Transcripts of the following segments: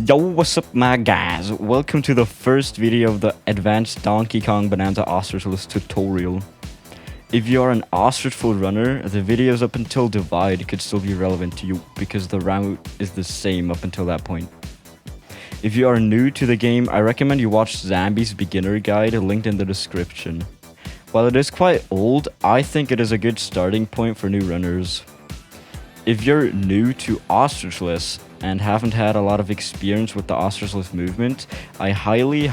Yo, what's up my guys? Welcome to the first video of the advanced Donkey Kong Bonanza Ostrichless tutorial. If you are an ostrich food runner, the videos up until Divide could still be relevant to you because the route is the same up until that point. If you are new to the game, I recommend you watch Zambee's beginner guide linked in the description. While it is quite old, I think it is a good starting point for new runners. If you're new to Ostrichless and haven't had a lot of experience with the Ostrichless movement, I highly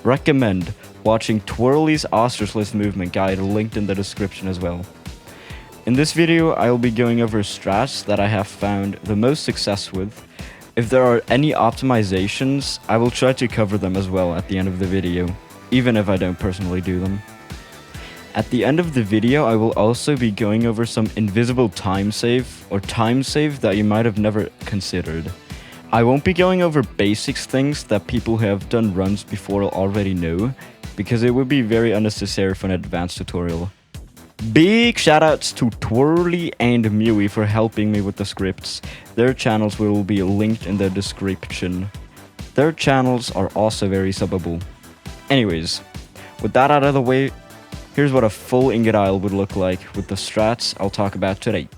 recommend watching Twirly's Ostrichless movement guide linked in the description as well. In this video, I will be going over strats that I have found the most success with. If there are any optimizations, I will try to cover them as well at the end of the video, even if I don't personally do them. At the end of the video, I will also be going over some invisible time save that you might have never considered. I won't be going over basics things that people who have done runs before already know, because it would be very unnecessary for an advanced tutorial. Big shoutouts to Twirly and Mewy for helping me with the scripts. Their channels will be linked in the description. Their channels are also very subbable. Anyways, with that out of the way, here's what a full Ingot aisle would look like with the strats I'll talk about today.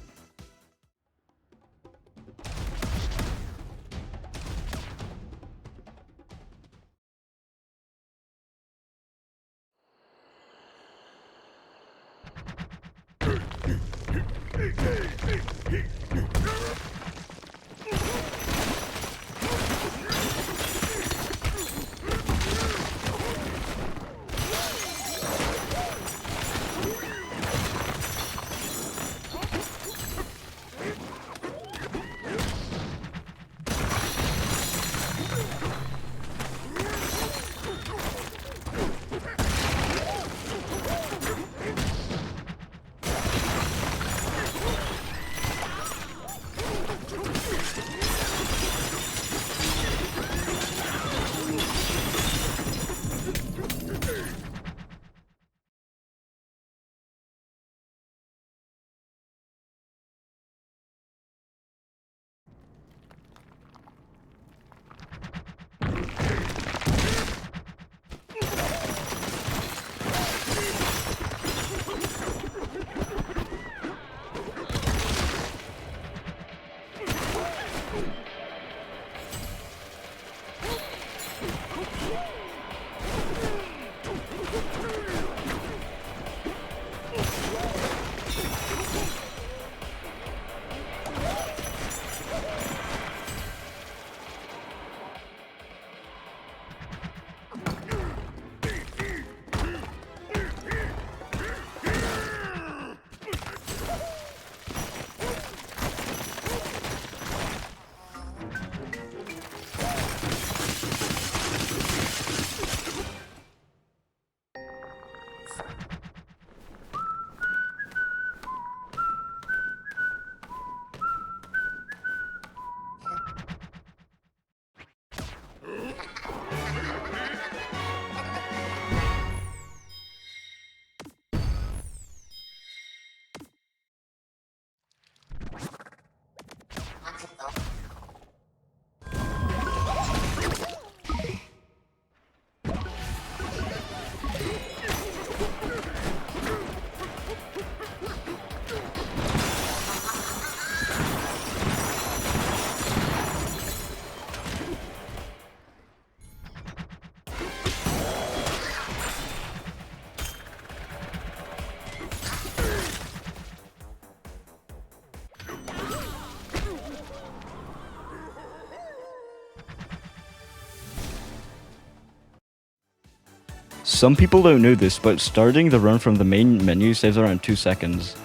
Some people don't know this, but starting the run from the main menu saves around 2 seconds.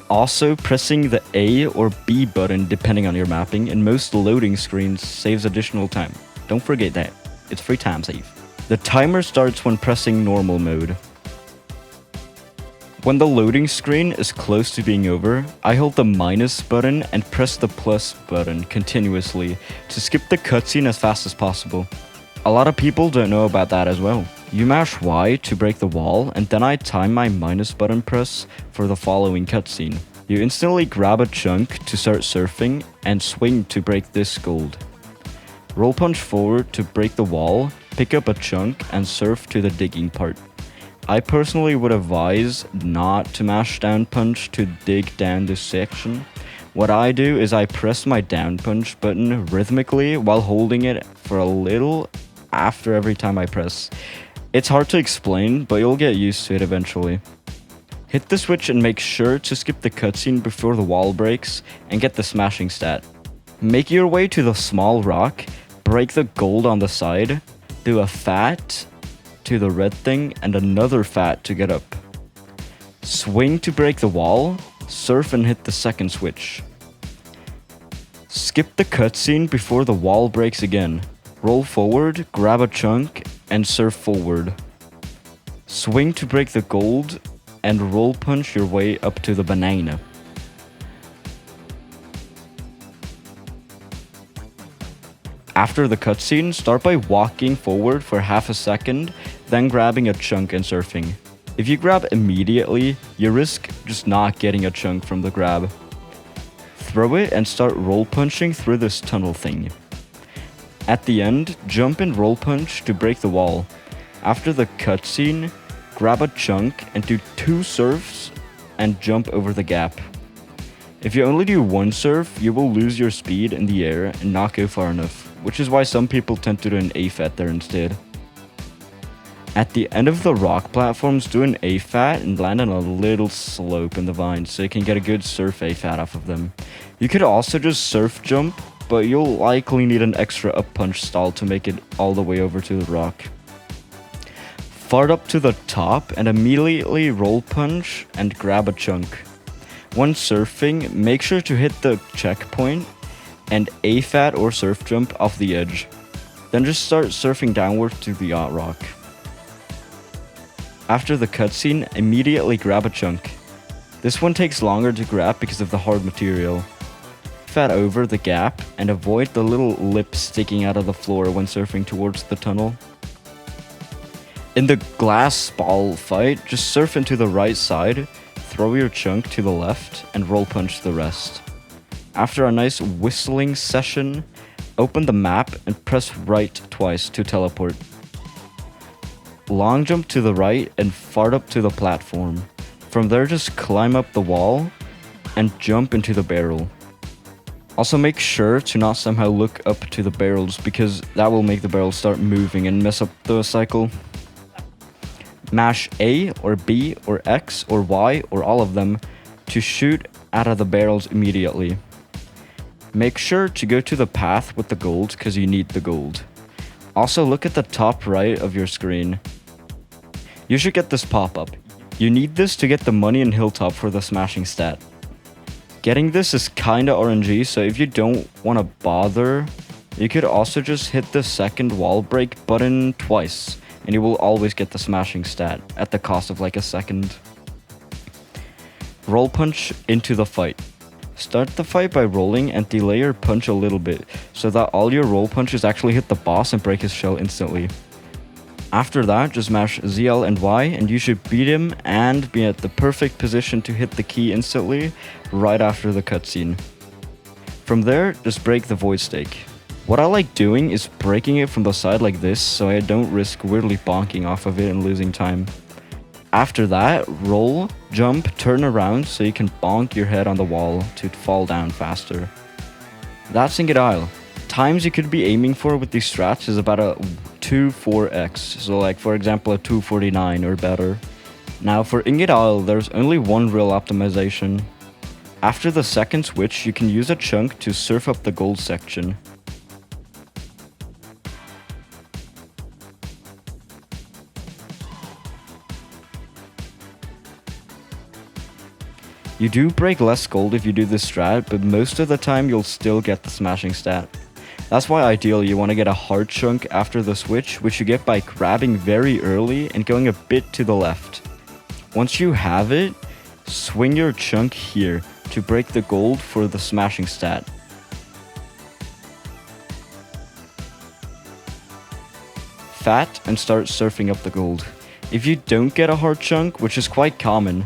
Also, pressing the A or B button, depending on your mapping, in most loading screens saves additional time. Don't forget that. It's free time save. The timer starts when pressing normal mode. When the loading screen is close to being over, I hold the minus button and press the plus button continuously to skip the cutscene as fast as possible. A lot of people don't know about that as well. You mash Y to break the wall, and then I time my minus button press for the following cutscene. You instantly grab a chunk to start surfing and swing to break this gold. Roll punch forward to break the wall, pick up a chunk and surf to the digging part. I personally would advise not to mash down punch to dig down this section. What I do is I press my down punch button rhythmically while holding it for a little after every time I press. It's hard to explain, but you'll get used to it eventually. Hit the switch and make sure to skip the cutscene before the wall breaks and get the smashing stat. Make your way to the small rock, break the gold on the side, do a fat to the red thing and another fat to get up. Swing to break the wall, surf and hit the second switch. Skip the cutscene before the wall breaks again. Roll forward, grab a chunk, and surf forward. Swing to break the gold, and roll punch your way up to the banana. After the cutscene, start by walking forward for half a second, then grabbing a chunk and surfing. If you grab immediately, you risk just not getting a chunk from the grab. Throw it and start roll punching through this tunnel thing. At the end, jump and roll punch to break the wall. After the cutscene, grab a chunk and do 2 surfs and jump over the gap. If you only do 1 surf, you will lose your speed in the air and not go far enough, which is why some people tend to do an A-fat there instead. At the end of the rock platforms, do an A-fat and land on a little slope in the vines so you can get a good surf A-fat off of them. You could also just surf jump, but you'll likely need an extra up punch stall to make it all the way over to the rock. Fart up to the top and immediately roll punch and grab a chunk. When surfing, make sure to hit the checkpoint and A-fat or surf jump off the edge. Then just start surfing downward to the yacht rock. After the cutscene, immediately grab a chunk. This one takes longer to grab because of the hard material. Fat over the gap and avoid the little lip sticking out of the floor when surfing towards the tunnel. In the glass ball fight, just surf into the right side, throw your chunk to the left, and roll punch the rest. After a nice whistling session, open the map and press right twice to teleport. Long jump to the right and fart up to the platform. From there, just climb up the wall and jump into the barrel. Also make sure to not somehow look up to the barrels because that will make the barrels start moving and mess up the cycle. Mash A or B or X or Y or all of them to shoot out of the barrels immediately. Make sure to go to the path with the gold because you need the gold. Also look at the top right of your screen. You should get this pop-up. You need this to get the money in Hilltop for the smashing stat. Getting this is kinda RNG, so if you don't want to bother, you could also just hit the second wall break button twice, and you will always get the smashing stat at the cost of like a second. Roll punch into the fight. Start the fight by rolling and delay your punch a little bit, so that all your roll punches actually hit the boss and break his shell instantly. After that, just mash ZL and Y and you should beat him and be at the perfect position to hit the key instantly right after the cutscene. From there, just break the void stake. What I like doing is breaking it from the side like this so I don't risk weirdly bonking off of it and losing time. After that, roll, jump, turn around so you can bonk your head on the wall to fall down faster. That's Ingot Isle. Times you could be aiming for with these strats is about a 2-4x, so like for example a 249 or better. Now for Ingot Isle, there's only one real optimization. After the second switch, you can use a chunk to surf up the gold section. You do break less gold if you do this strat, but most of the time you'll still get the smashing stat. That's why ideally you want to get a hard chunk after the switch, which you get by grabbing very early and going a bit to the left. Once you have it, swing your chunk here to break the gold for the smashing stat. Fat and start surfing up the gold. If you don't get a hard chunk, which is quite common,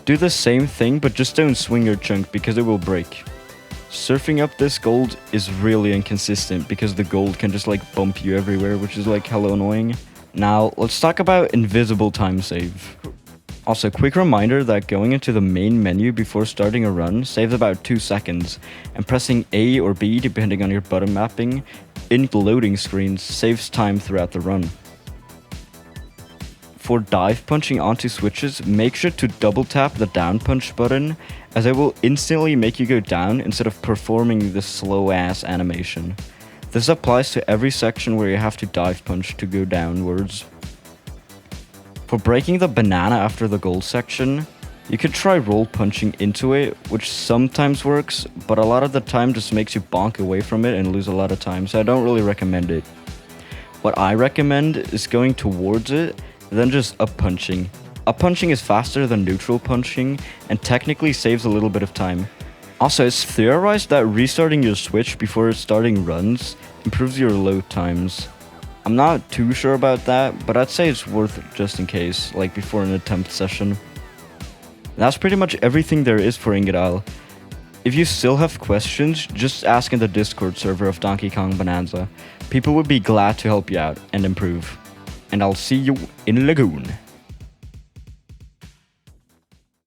Do the same thing, but just don't swing your chunk because it will break. Surfing up this gold is really inconsistent because the gold can just like bump you everywhere, which is like hella annoying. Now, let's talk about invisible time save. Also, quick reminder that going into the main menu before starting a run saves about 2 seconds, and pressing A or B depending on your button mapping in loading screens saves time throughout the run. For dive punching onto switches, make sure to double tap the down punch button, as it will instantly make you go down instead of performing this slow ass animation. This applies to every section where you have to dive punch to go downwards. For breaking the banana after the gold section, you could try roll punching into it, which sometimes works, but a lot of the time just makes you bonk away from it and lose a lot of time, so I don't really recommend it. What I recommend is going towards it, then just up punching. Up punching is faster than neutral punching, and technically saves a little bit of time. Also, it's theorized that restarting your switch before starting runs improves your load times. I'm not too sure about that, but I'd say it's worth it just in case, like before an attempt session. That's pretty much everything there is for Ingot. If you still have questions, just ask in the Discord server of Donkey Kong Bonanza. People would be glad to help you out and improve. And I'll see you in Lagoon.